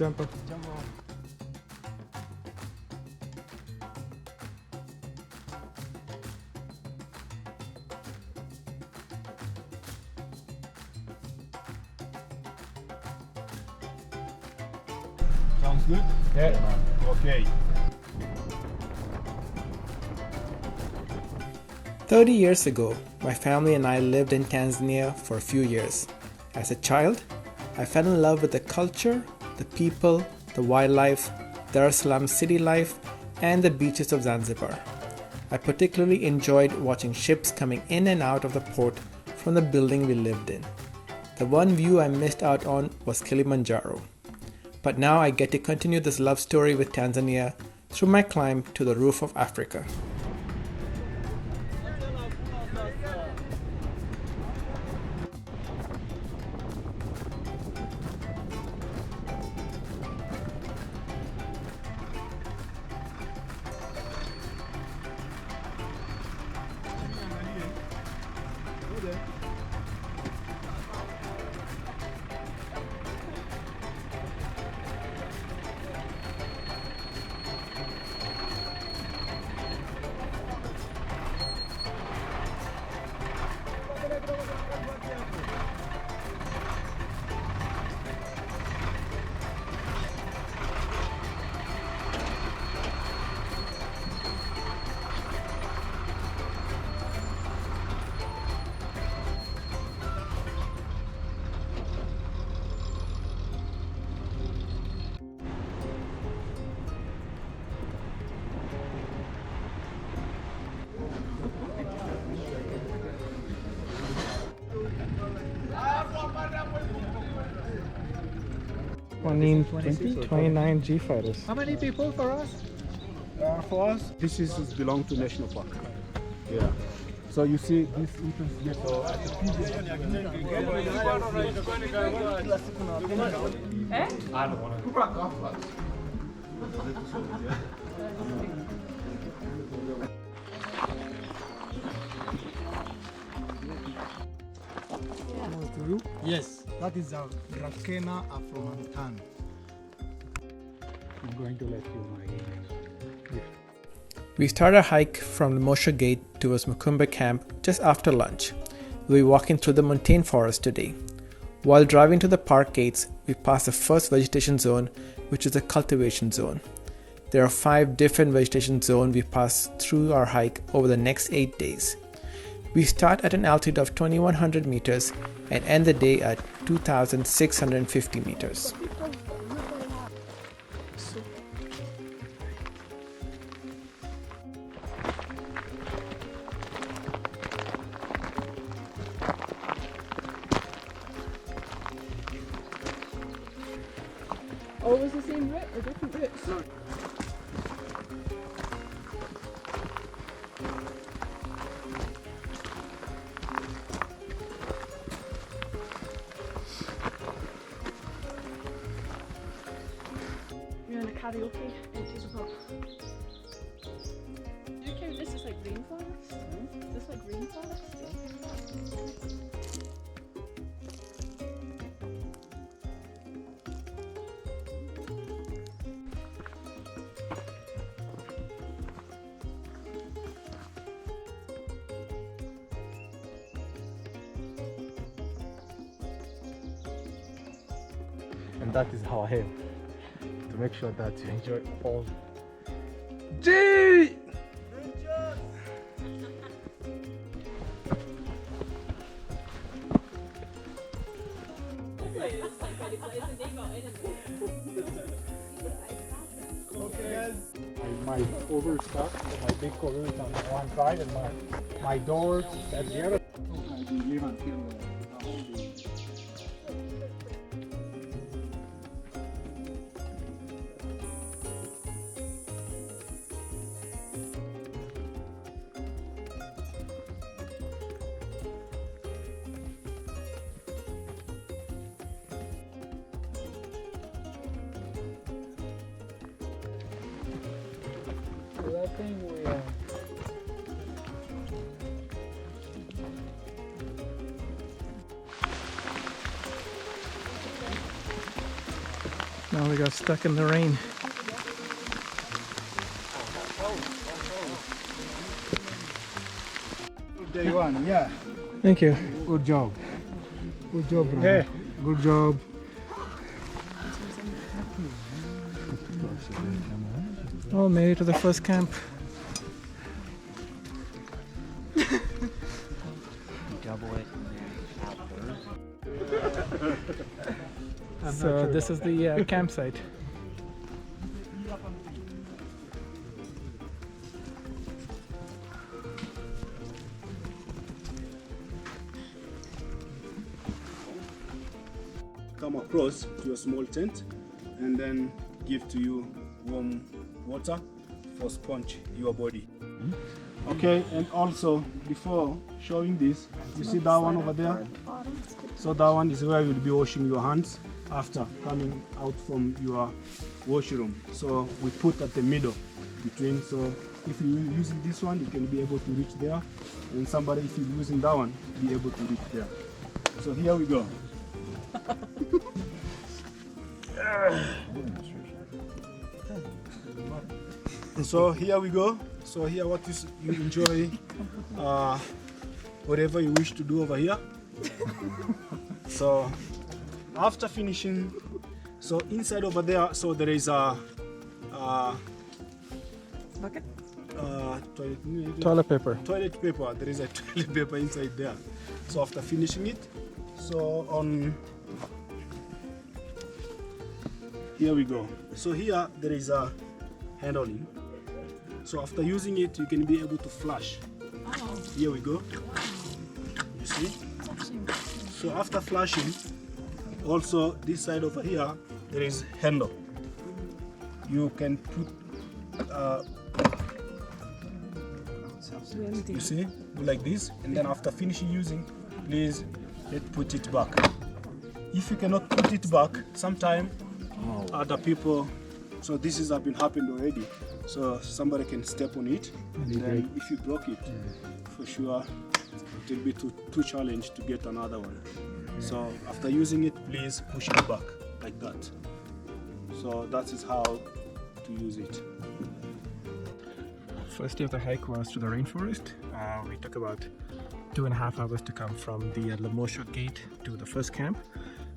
Jump up. Jump on. Sounds good? Yeah. Okay. 30 years ago, my family and I lived in Tanzania for a few years. As a child, I fell in love with the culture, the people, the wildlife, Dar es Salaam city life, and the beaches of Zanzibar. I particularly enjoyed watching ships coming in and out of the port from the building we lived in. The one view I missed out on was Kilimanjaro. But now I get to continue this love story with Tanzania through my climb to the roof of Africa. Twenty 29 G fighters. How many people for us? For us, this is belong to national park. Yeah. So you see this entrance gate. So at the Yes, that is a Drakena afromontan. I'm going to let you my We start our hike from the Mosha Gate towards Mukumba camp just after lunch. We'll be walking through the montane forest today. While driving to the park gates, we pass the first vegetation zone, which is the cultivation zone. There are 5 different vegetation zones we pass through our hike over the next 8 days. We start at an altitude of 2100 meters and end the day at 2650 meters. Always the same route or different routes? No. You're in a karaoke empties as well. Do you count this as like rainforest? Is this like rainforest? And that is how I am. To make sure that you enjoy all. G! I might overstock, so my big cover is on one side and my doors at the other. So I think we Oh, we got stuck in the rain. Day one, yeah. Thank you. Good job. Good job, bro. Yeah. Good job. Oh, made it to the first camp. So this is the campsite. Come across to a small tent and then give to you warm water for sponge your body. Okay, and also before showing this, you see that one over there? So that one is where you'll be washing your hands after coming out from your washroom. So we put at the middle between, so if you're using this one, you can be able to reach there, and somebody, if you're using that one, be able to reach there. So here we go. So here we go. So here what is you enjoy whatever you wish to do over here. So after finishing, so inside over there, so there is a Bucket? Toilet paper. toilet paper. There is a toilet paper inside there. So after finishing it, so on here we go. So here there is a handling. So after using it, you can be able to flush. Here we go. You see? So after flushing, also this side over here, there is handle. You can put, you see, do like this, and then after finishing using, please let's put it back. If you cannot put it back, sometime other people, so this has been happened already. So somebody can step on it, and then if you block it, for sure it will be too challenge to get another one. So after using it, please push it back like that. So that is how to use it. First day of the hike was to the rainforest. We took about 2.5 hours to come from the Lemosho gate to the first camp.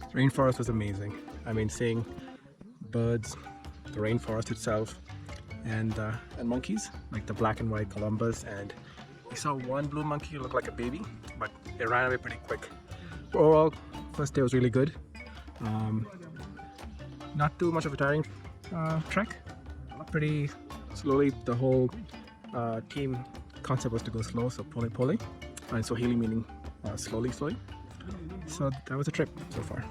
The rainforest was amazing. I mean, seeing birds, the rainforest itself, and monkeys, like the black and white Columbus, and we saw one blue monkey look like a baby, but it ran away pretty quick. But overall, first day was really good. Not too much of a tiring trek. Pretty slowly. The whole team concept was to go slow, so pole, and Swahili meaning slowly. So that was a trip so far.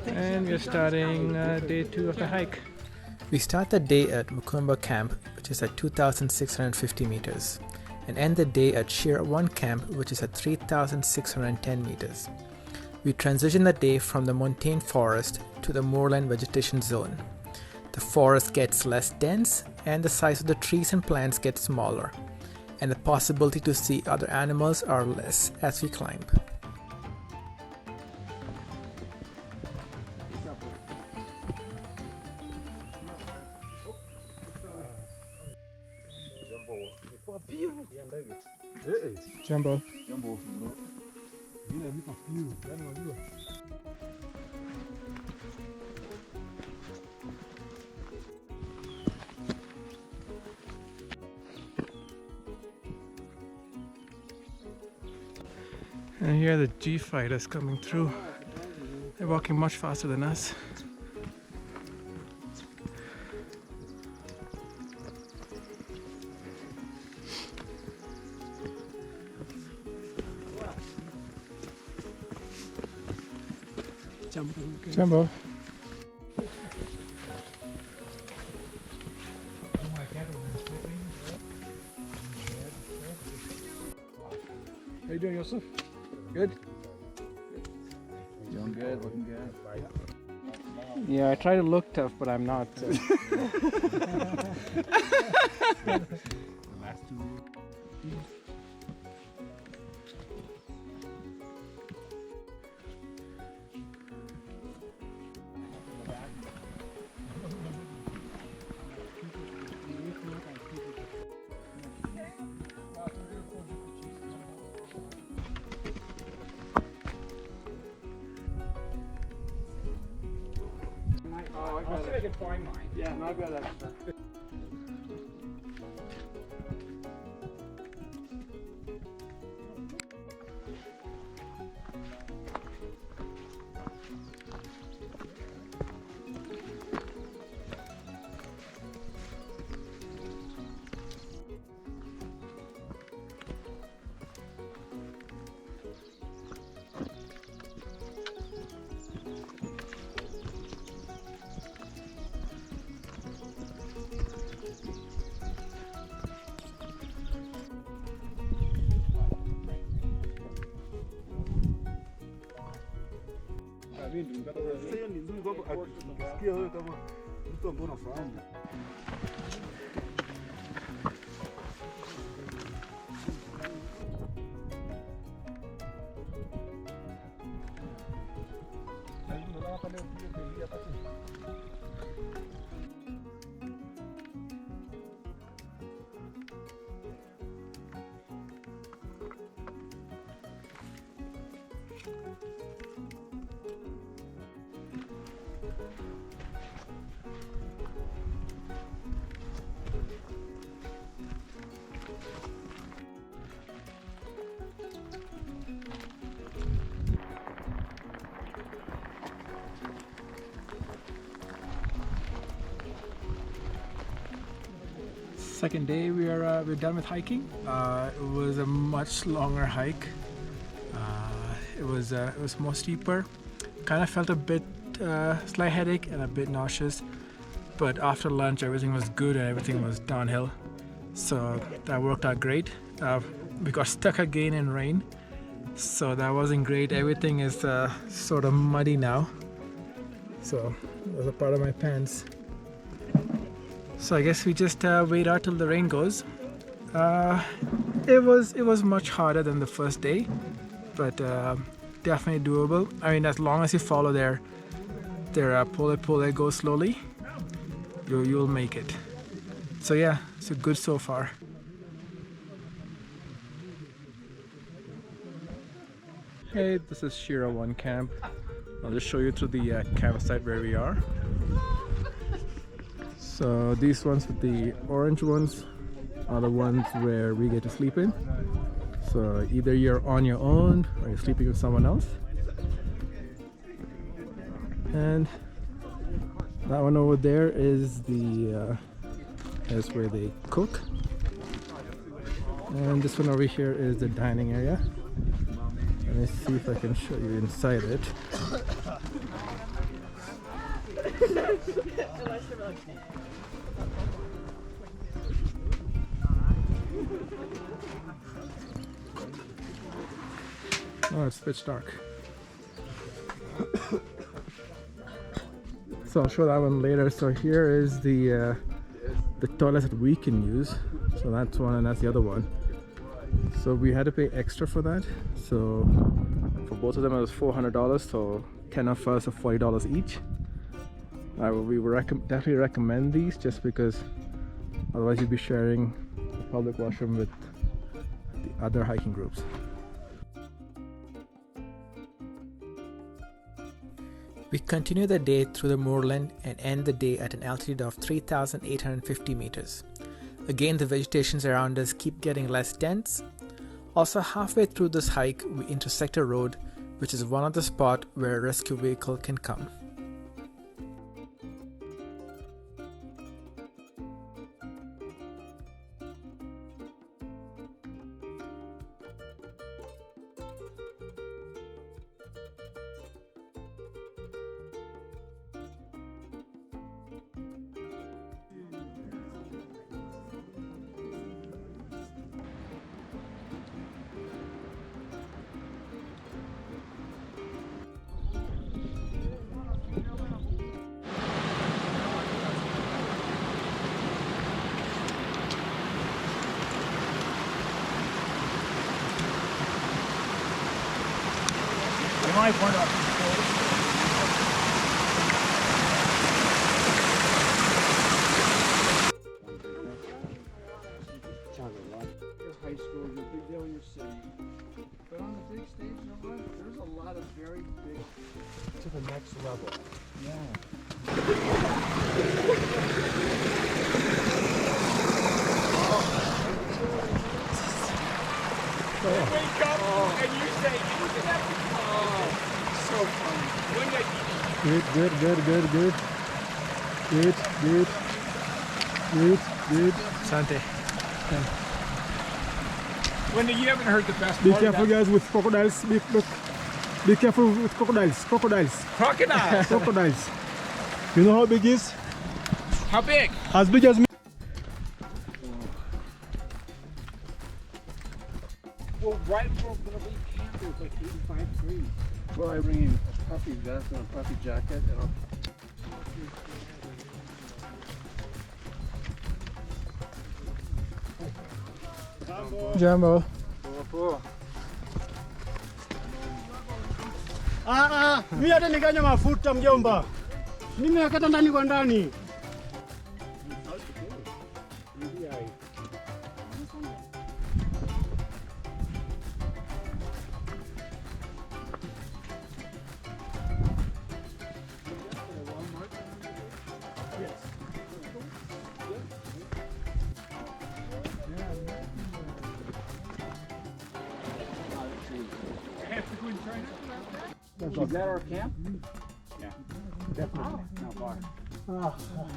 And we're starting day 2 of the hike. We start the day at Mukumba Camp, which is at 2,650 meters, and end the day at Shira 1 Camp, which is at 3,610 meters. We transition the day from the montane forest to the moorland vegetation zone. The forest gets less dense, and the size of the trees and plants gets smaller, and the possibility to see other animals are less as we climb. Jumbo. And here are the G fighters coming through. They're walking much faster than us. Jumbo. How you doing, Yusuf? Good? Doing good, looking good. Yeah, I try to look tough, but I'm not. So. I'll see if I can find mine. Yeah, no, I've got that. Sasa ni nzuri kwamba akisikia wewe kama mtu ambaye unafahamu. Second day, we're done with hiking. It was a much longer hike. It was more steeper. Kind of felt a bit slight headache and a bit nauseous, but after lunch everything was good and everything was downhill. So that worked out great. We got stuck again in rain, so that wasn't great. Everything is sort of muddy now. So that's a part of my pants. So I guess we just wait out till the rain goes. It was much harder than the first day, but definitely doable. I mean, as long as you follow their pole, go slowly, you'll make it. So yeah, it's good so far. Hey, this is Shira One Camp. I'll just show you through the campsite where we are. So these ones with the orange ones are the ones where we get to sleep in. So either you're on your own or you're sleeping with someone else. And that one over there is is where they cook. And this one over here is the dining area. Let me see if I can show you inside it. Oh, it's pitch dark. So I'll show that one later. So here is the toilets that we can use. So that's one and that's the other one. So we had to pay extra for that. So for both of them it was $400. So 10 of us are $40 each. We would definitely recommend these just because otherwise you'd be sharing the public washroom with the other hiking groups. We continue the day through the moorland and end the day at an altitude of 3,850 meters. Again, the vegetations around us keep getting less dense. Also, halfway through this hike, we intersect a road, which is one of the spots where a rescue vehicle can come. might want to. Your high school, your big deal in your city. But on the big stage, you know what? There's a lot of very big. To the next level. Yeah. Wake up and you say, "Isn't that so funny?" When they Good, good, good, good, good. Good, good. Good, good. Sante. when you haven't heard the best Be part careful of that. guys with crocodiles. Be careful with crocodiles. Crocodiles. Crocodile. Crocodiles. You know how big it is? How big? As big as me. Well, right where we're gonna leave camp is like 85 degrees. Well, I bring in a puffy vest and a puffy jacket, and I'll. Jambo. Mimi hata nikanya mafuta mjomba. Mimi nakata ndani kwa ndani. Is that our camp? Yeah, Definitely. Not far. Ah. Not far.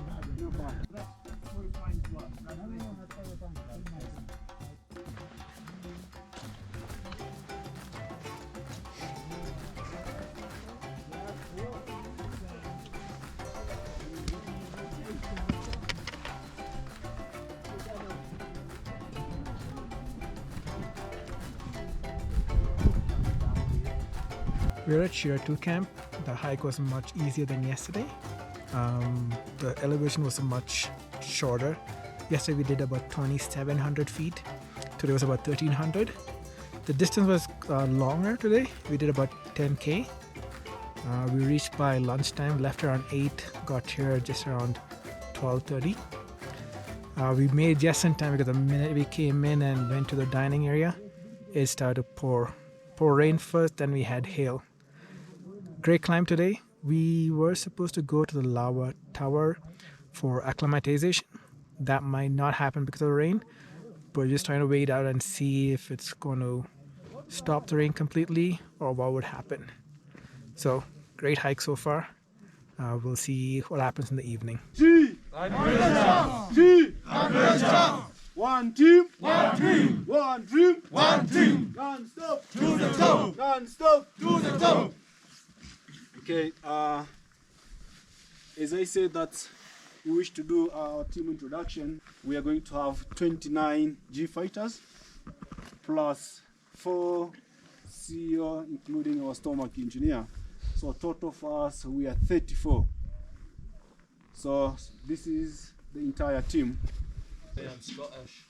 We're at Shira 2 camp. The hike was much easier than yesterday. The elevation was much shorter. Yesterday we did about 2,700 feet. Today was about 1,300. The distance was longer today. We did about 10K. We reached by lunchtime, left around 8, got here just around 12:30. We made just in time because the minute we came in and went to the dining area, it started to pour rain first, then we had hail. Great climb today. We were supposed to go to the lava tower for acclimatization. That might not happen because of the rain, but we're just trying to wait out and see if it's going to stop the rain completely or what would happen. So, great hike so far. We'll see what happens in the evening. One team, one dream, one dream, one team. Non-stop to the top, non-stop to the top. Okay, as I said that we wish to do our team introduction, we are going to have 29 G fighters plus 4 CEO, including our stomach engineer. So total for us, we are 34. So this is the entire team. I'm Scottish.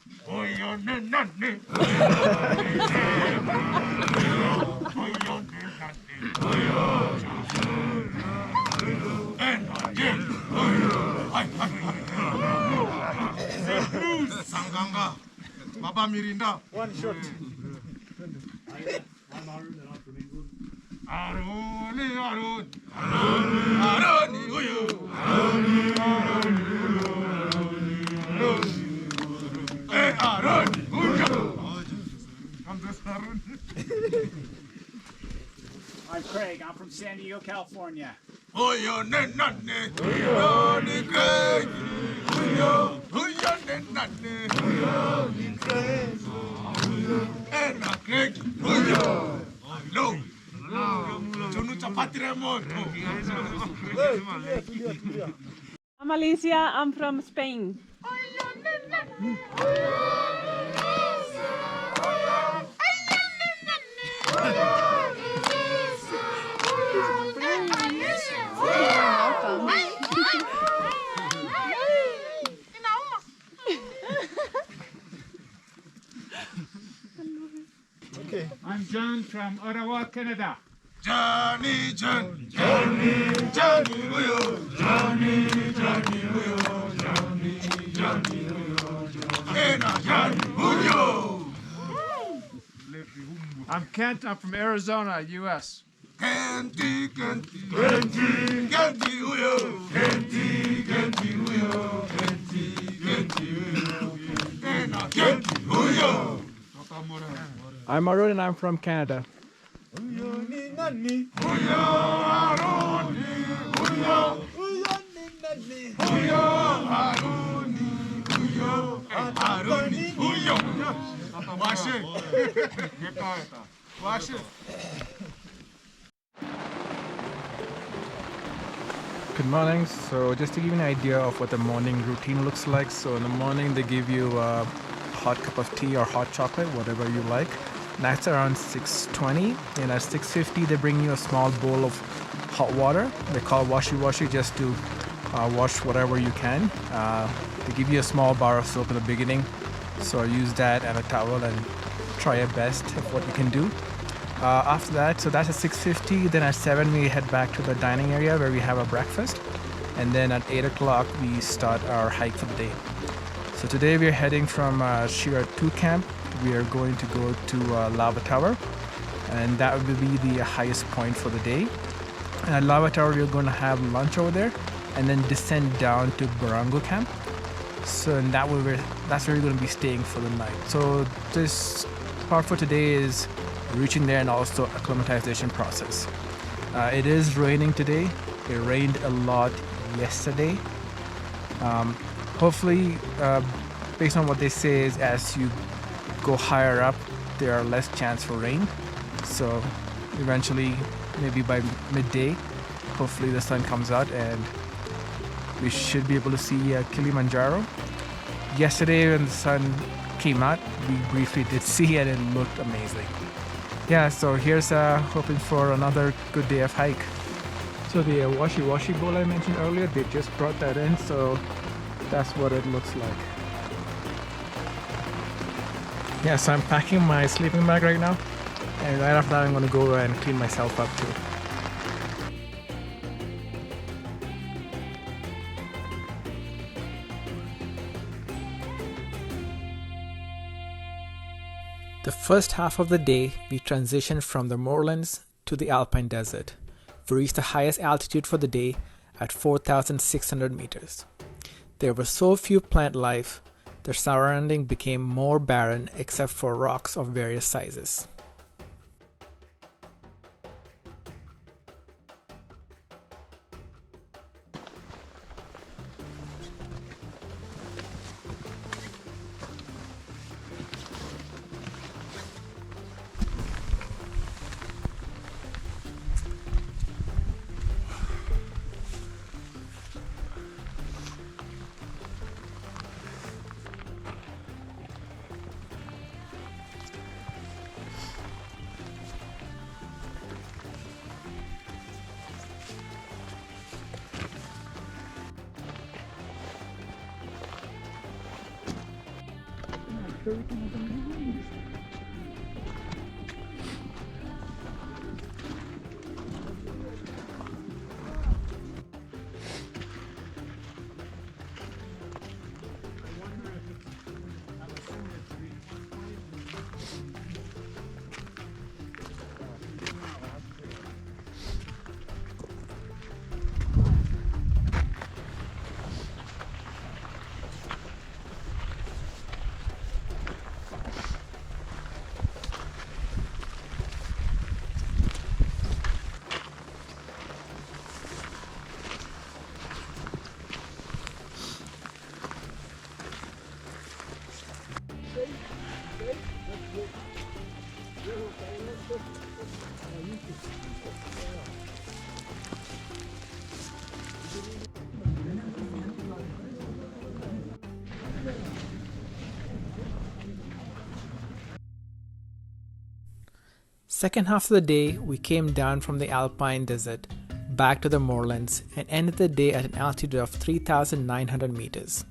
Sanganga, Baba Mirinda. One shot. Aruni, Arun, Aruni, Uyu, Aruni, I'm Craig. I'm from San Diego, California. Uyu, Nene, Uyu, Craig, Uyu, Nene, Uyu, Craig, Uyu, no. Jonu chapati remoto. I'm Alicia. I'm from Spain. I'm John from Ottawa, Canada. Johnny, Johnny, Johnny, Johnny, Johnny, Johnny, Johnny, Johnny, Johnny, I'm Kent. I'm from Arizona, U.S. Kenti, Kenti, Kenti, Kenti, Kenti, Kenti, Kenti, Kenti, I'm Arun and I'm from Canada. Good morning. So just to give you an idea of what the morning routine looks like. So in the morning they give you a hot cup of tea or hot chocolate, whatever you like. That's around 6:20, and at 6:50 they bring you a small bowl of hot water. They call washi just to wash whatever you can. They give you a small bar of soap in the beginning, so use that and a towel and try your best of what you can do. After that, so that's at 6:50. Then at 7 we head back to the dining area where we have our breakfast, and then at 8 o'clock we start our hike for the day. So today we are heading from Shirar 2 camp. We are going to go to Lava Tower, and that will be the highest point for the day. And at Lava Tower we're going to have lunch over there, and then descend down to Barango camp. So and that's where we're going to be staying for the night. So this part for today is reaching there and also acclimatization process. It is raining today. It rained a lot yesterday. Hopefully, based on what they say, is as you go higher up, there are less chance for rain. So eventually, maybe by midday, hopefully the sun comes out and we should be able to see Kilimanjaro. Yesterday when the sun came out, we briefly did see it and it looked amazing. Yeah, so here's hoping for another good day of hike. So the washi bowl I mentioned earlier, they just brought that in, so that's what it looks like. Yeah, so I'm packing my sleeping bag right now, and right after that I'm going to go and clean myself up too. The first half of the day, we transitioned from the moorlands to the alpine desert. We reached the highest altitude for the day at 4,600 meters. There was so few plant life, the surrounding became more barren except for rocks of various sizes. Second half of the day, we came down from the alpine desert back to the moorlands and ended the day at an altitude of 3,900 meters.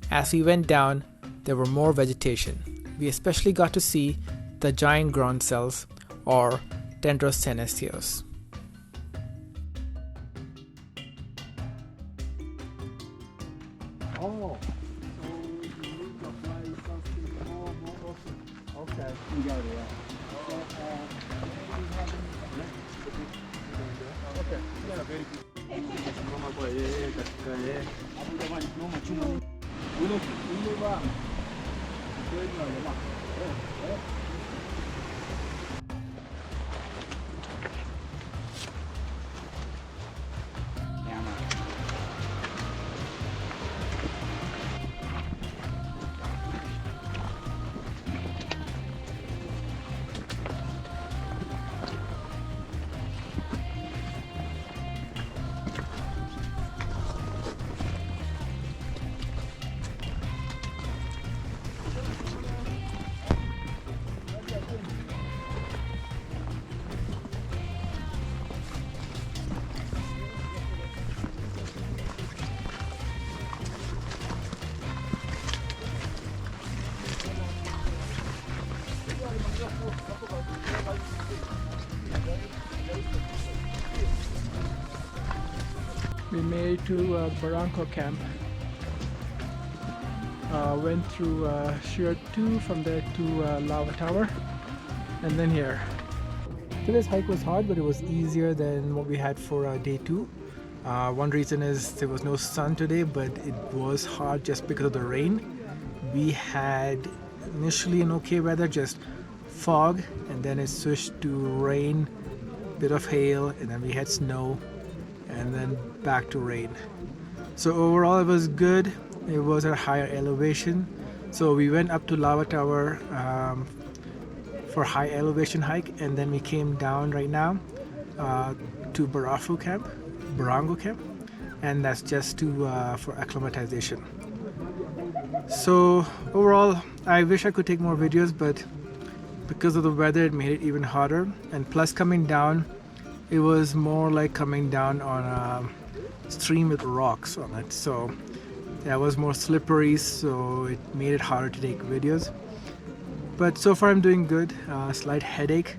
As we went down, there were more vegetation. We especially got to see the giant ground cells, or Tendros Tenestios. Oh, so you need to apply sunscreen more often. Okay. You got it, yeah. So, okay. Yeah, very good. We made it to Barranco camp. Went through Shear 2, from there to Lava Tower, and then here. Today's hike was hard, but it was easier than what we had for day 2. One reason is there was no sun today, but it was hard just because of the rain. We had initially an okay weather, just fog, and then it switched to rain, bit of hail, and then we had snow, and then back to rain. So overall it was good. It was at a higher elevation, so we went up to Lava Tower for high elevation hike, and then we came down right now to Barango camp, and that's just to for acclimatization. So overall I wish I could take more videos, but because of the weather it made it even harder, and plus coming down, it was more like coming down on a stream with rocks on it, so that was more slippery, so it made it harder to take videos. But so far I'm doing good. Slight headache,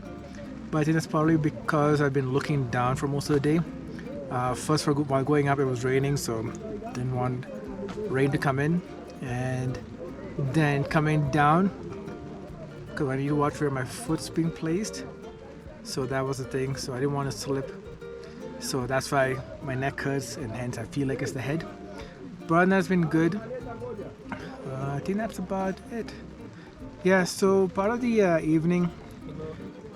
but I think that's probably because I've been looking down for most of the day. First, while going up it was raining, so didn't want rain to come in, and then coming down, because I need to watch where my foot's being placed, so that was the thing, so I didn't want to slip, so that's why my neck hurts, and hence I feel like it's the head. But that's been good. I think that's about it. Yeah, so part of the evening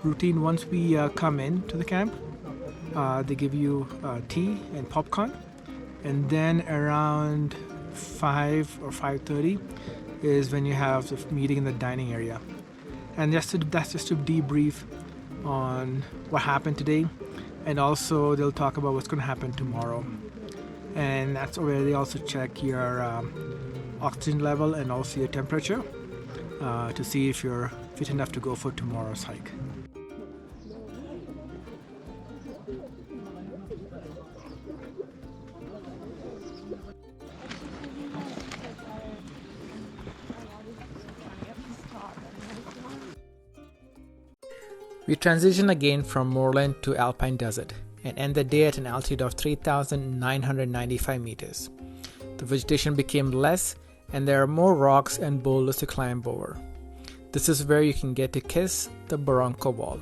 routine, once we come in to the camp, they give you tea and popcorn, and then around 5 or 5:30 is when you have the meeting in the dining area, and that's just to debrief on what happened today, and also they'll talk about what's going to happen tomorrow, and that's where they also check your oxygen level and also your temperature to see if you're fit enough to go for tomorrow's hike. We transition again from moorland to alpine desert and end the day at an altitude of 3,995 meters. The vegetation became less, and there are more rocks and boulders to climb over. This is where you can get to kiss the Barranco Wall.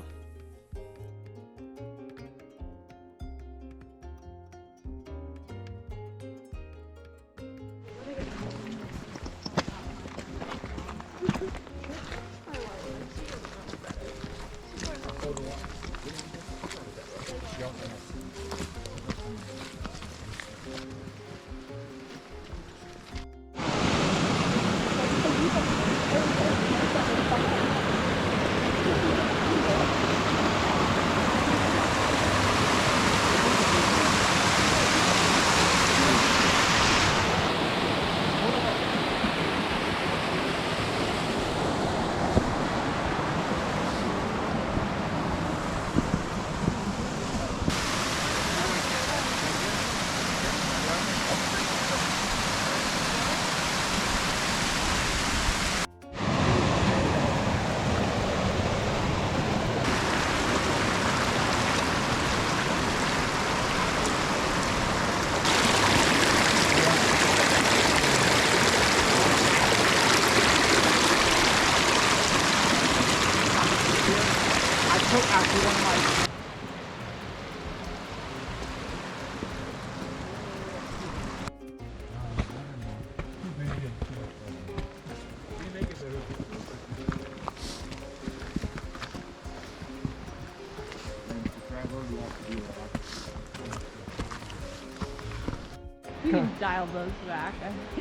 You can dial those back.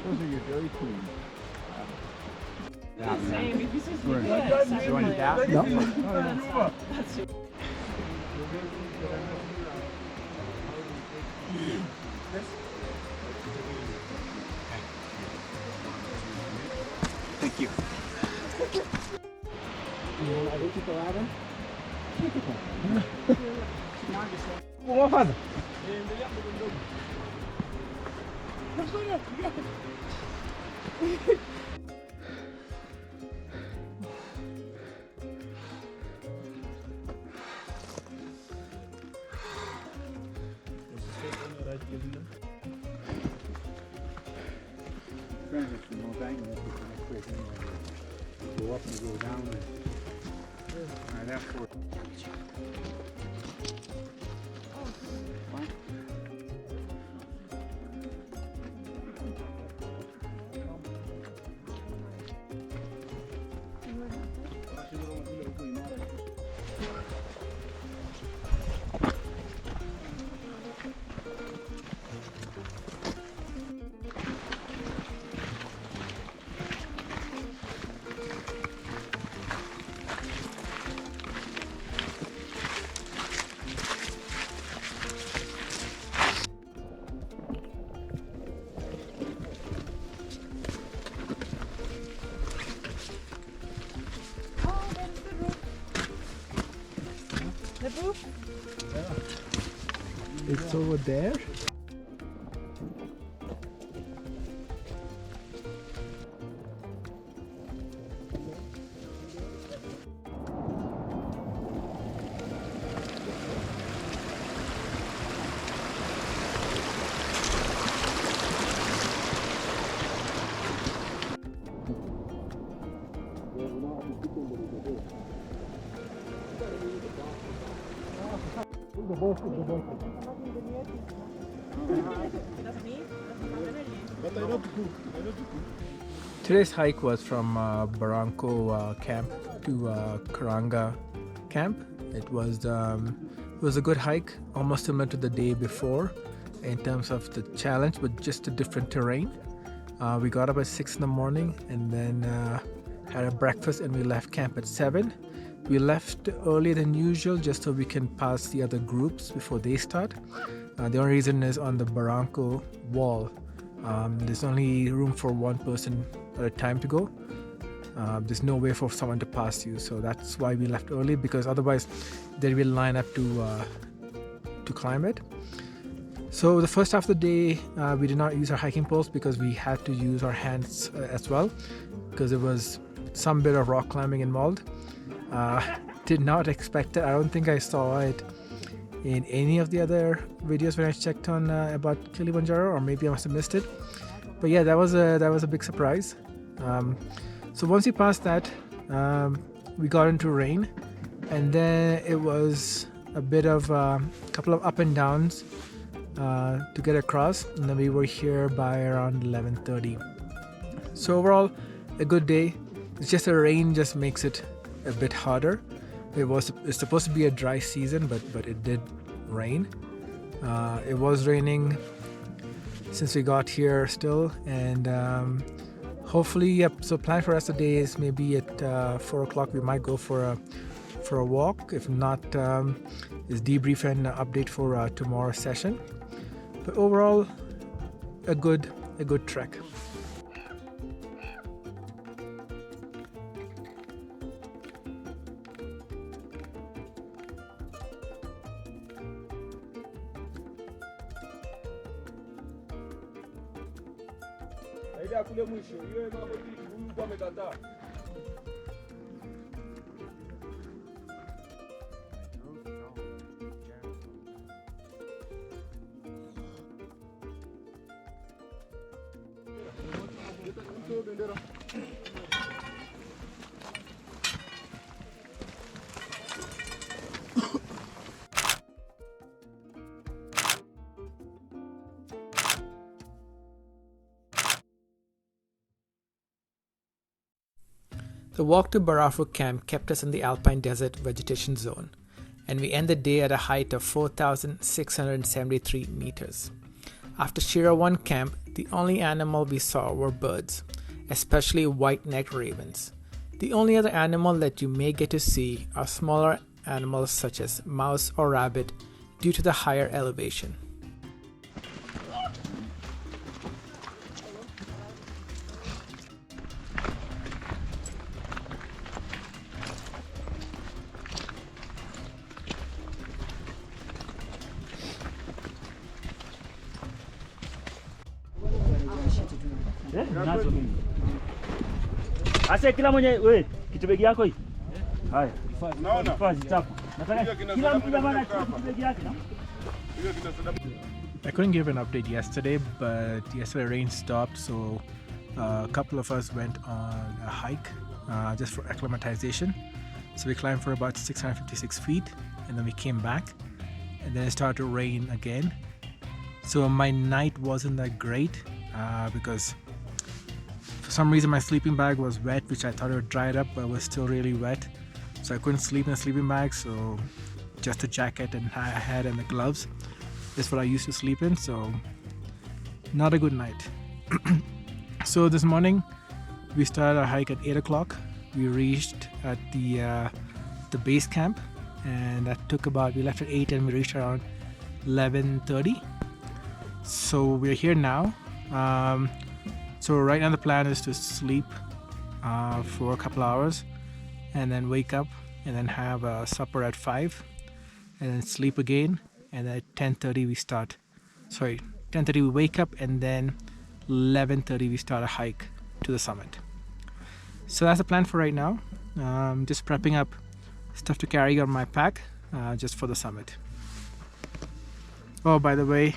Those are your Dairy Queen. Same. If you say Right. good, You want your bath? No. that's it. Thank you. Go up and go down. And that's what. Oh, that's the roof. The roof? It's over there. Today's hike was from Barranco camp to Karanga camp. It was a good hike, almost similar to the day before in terms of the challenge, but just a different terrain. We got up at 6 in the morning and then had a breakfast, and we left camp at 7. We left earlier than usual just so we can pass the other groups before they start. The only reason is on the Barranco wall. There's only room for one person at a time to go. There's no way for someone to pass you, so that's why we left early, because otherwise they will line up to climb it. So the first half of the day we did not use our hiking poles because we had to use our hands as well, because there was some bit of rock climbing involved. Did not expect it. I don't think I saw it in any of the other videos when I checked on about Kilimanjaro, or maybe I must have missed it. But yeah, that was a big surprise. So once we passed that, we got into rain, and then it was a bit of a couple of up and downs to get across, and then we were here by around 11:30. So overall, a good day. It's just the rain just makes it a bit harder. It's supposed to be a dry season, but it did rain. It was raining since we got here still, and hopefully, yep. So plan for the rest of the day is maybe at 4 o'clock we might go for a walk. If not, is debrief and update for tomorrow's session. But overall, a good trek. Kule mwisho, hiyo mambo huyu kwa amekataa. The walk to Barafo camp kept us in the alpine desert vegetation zone. and we end the day at a height of 4,673 meters. After Shira 1 camp, the only animal we saw were birds, especially white-necked ravens. The only other animal that you may get to see are smaller animals such as mouse or rabbit due to the higher elevation. Asa kila mwenye we kitubegi yako hii. Haya. Naona. Fazi chapo. Nataka kila mtu bana kitubegi yake na. I couldn't give an update yesterday, but yesterday rain stopped, so a couple of us went on a hike just for acclimatization. So we climbed for about 656 feet, and then we came back, and then it started to rain again. So my night wasn't that great because for some reason my sleeping bag was wet, which I thought it would dry it up, but it was still really wet. So I couldn't sleep in the sleeping bag, so just the jacket and I had and the gloves is what I used to sleep in, so not a good night. So this morning we started our hike at 8 o'clock. We reached at the base camp, and that took about, we left at 8 and we reached around 11:30. So we're here now. So right now the plan is to sleep for a couple hours and then wake up and then have a supper at 5 and then sleep again, and at 10:30 we start. 10:30 we wake up, and then 11:30 we start a hike to the summit. So that's the plan for right now. Just prepping up stuff to carry on my pack just for the summit. Oh, by the way,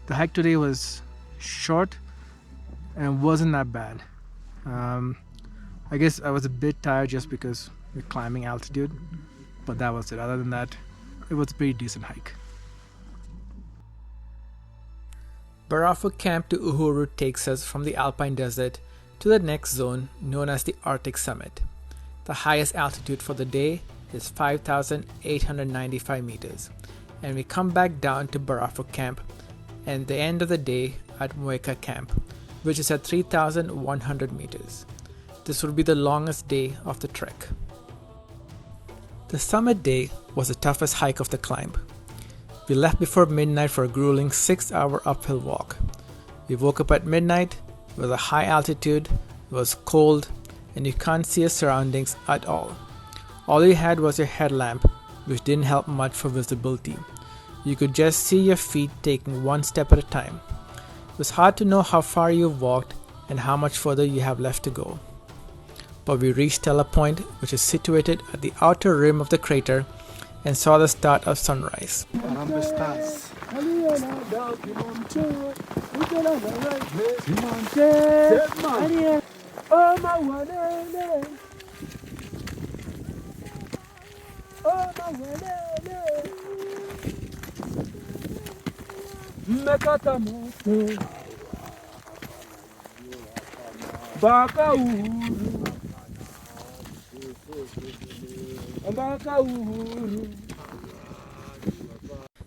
the hike today was short and wasn't that bad. I guess I was a bit tired just because we're climbing altitude, but that was it. Other than that, it was a pretty decent hike. Barafu Camp to Uhuru takes us from the Alpine Desert to the next zone known as the Arctic Summit. The highest altitude for the day is 5,895 meters, and we come back down to Barafu Camp and the end of the day at Mueka Camp, which is at 3,100 meters. This would be the longest day of the trek. The summit day was the toughest hike of the climb. We left before midnight for a grueling 6-hour uphill walk. We woke up at midnight. It was a high altitude, it was cold, and you can't see your surroundings at all. All you had was your headlamp, which didn't help much for visibility. You could just see your feet taking one step at a time. It was hard to know how far you've walked and how much further you have left to go. But we reached Stella Point, which is situated at the outer rim of the crater, and saw the start of sunrise.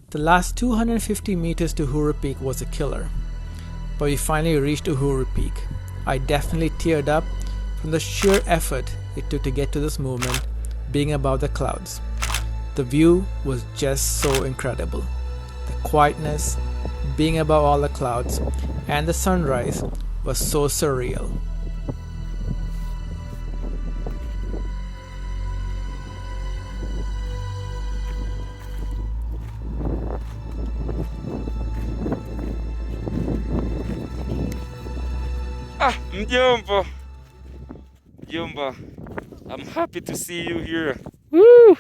The last 250 meters to Uhuru Peak was a killer, but we finally reached Uhuru Peak. I definitely teared up from the sheer effort it took to get to this movement, being above the clouds. The view was just so incredible. The quietness, being above all the clouds, and the sunrise was so surreal. Mjomba, I'm happy to see you here. Woo!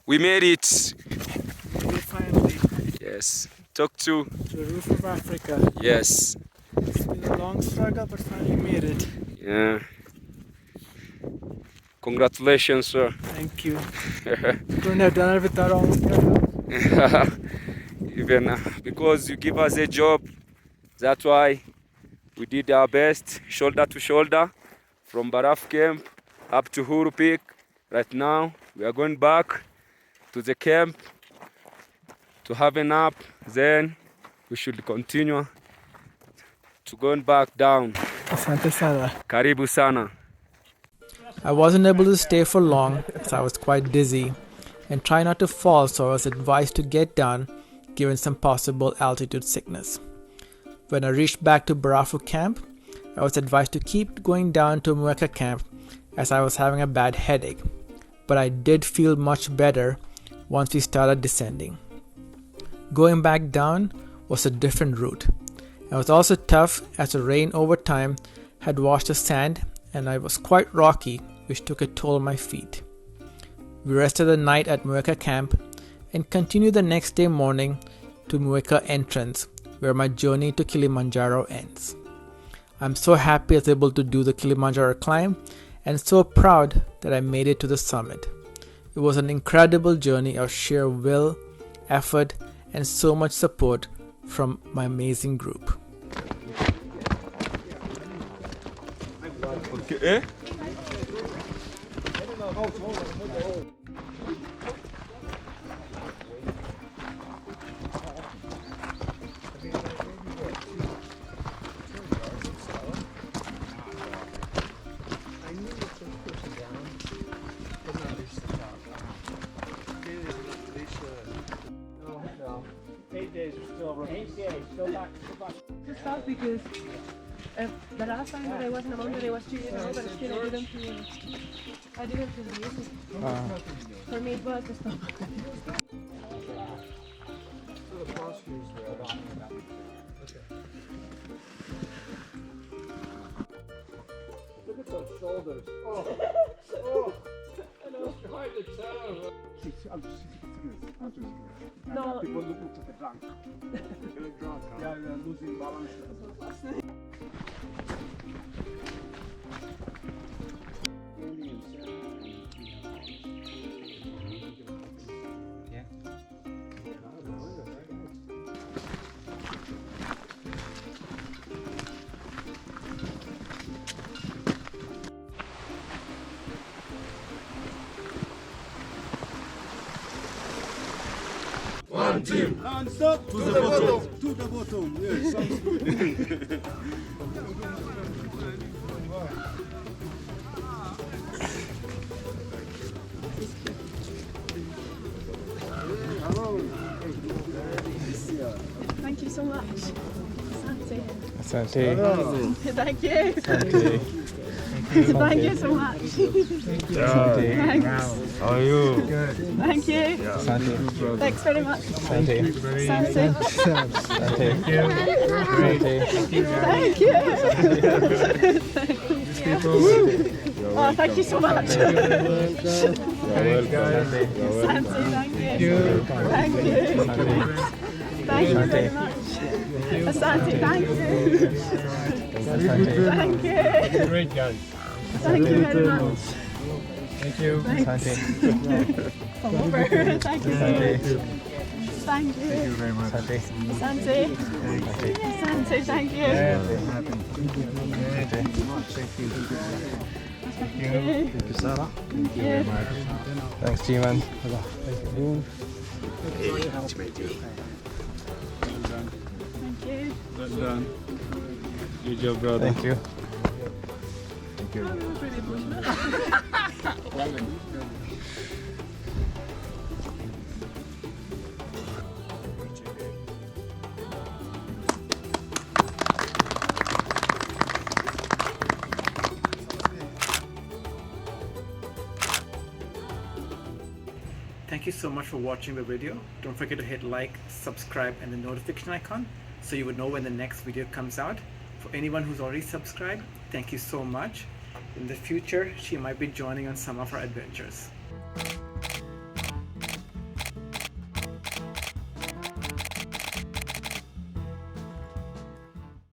We made it. Finally, Yes. Talk to. to the roof of Africa. Yes. It's been a long struggle, but finally made it. Yeah. Congratulations, sir. Thank you. Couldn't have done it without all of your help. Even because you give us a job, that's why we did our best, shoulder to shoulder, from Baraf Camp up to Huru Peak. Right now, we are going back to the camp to have a nap. Then we should continue to going back down. Asante sana. Karibu sana. I wasn't able to stay for long as I was quite dizzy and try not to fall, so I was advised to get down given some possible altitude sickness. When I reached back to Barafu camp, I was advised to keep going down to Mweka camp as I was having a bad headache, but I did feel much better once we started descending. Going back down was a different route. It was also tough as the rain over time had washed the sand and I was quite rocky, which took a toll on my feet. We rested the night at Mweka camp and continued the next day morning to Mweka entrance, where my journey to Kilimanjaro ends. I'm so happy I was able to do the Kilimanjaro climb and so proud that I made it to the summit. It was an incredible journey of sheer will, effort, and so much support from my amazing group. Okay. Just thought because the last time that I was in a mountain I was 2 years old, but still I didn't feel lazy. For me it was just Look at those shoulders. Oh. It's hard to tell. No. People looking to the drunk. They are losing balance. One team. And stop to the bottom. To the bottom. Yes, sounds good. Thank you so much. Asante. Thank you. Thank you so much. Thanks. How are you? Thank you. Asante. Thanks very much. Asante. Asante. Thank you. Thank you. Oh, thank you so much. Asante, thank you. Thank you. Thank you very much. Asante, thank you. Thank you. Great guys. Thank you very much. Thank you. Asante. Come over. Thank you. Asante. Thank you. Thank you very much. Asante. Asante. Asante, thank you. Thank you, Sarah. Thank you. Thanks, Jiman. Thank you. Well done. Good job, brother. Thank you. Thank you so much for watching the video. Don't forget to hit like, subscribe, and the notification icon so you would know when the next video comes out. For anyone who's already subscribed, thank you so much. In the future, she might be joining on some of our adventures.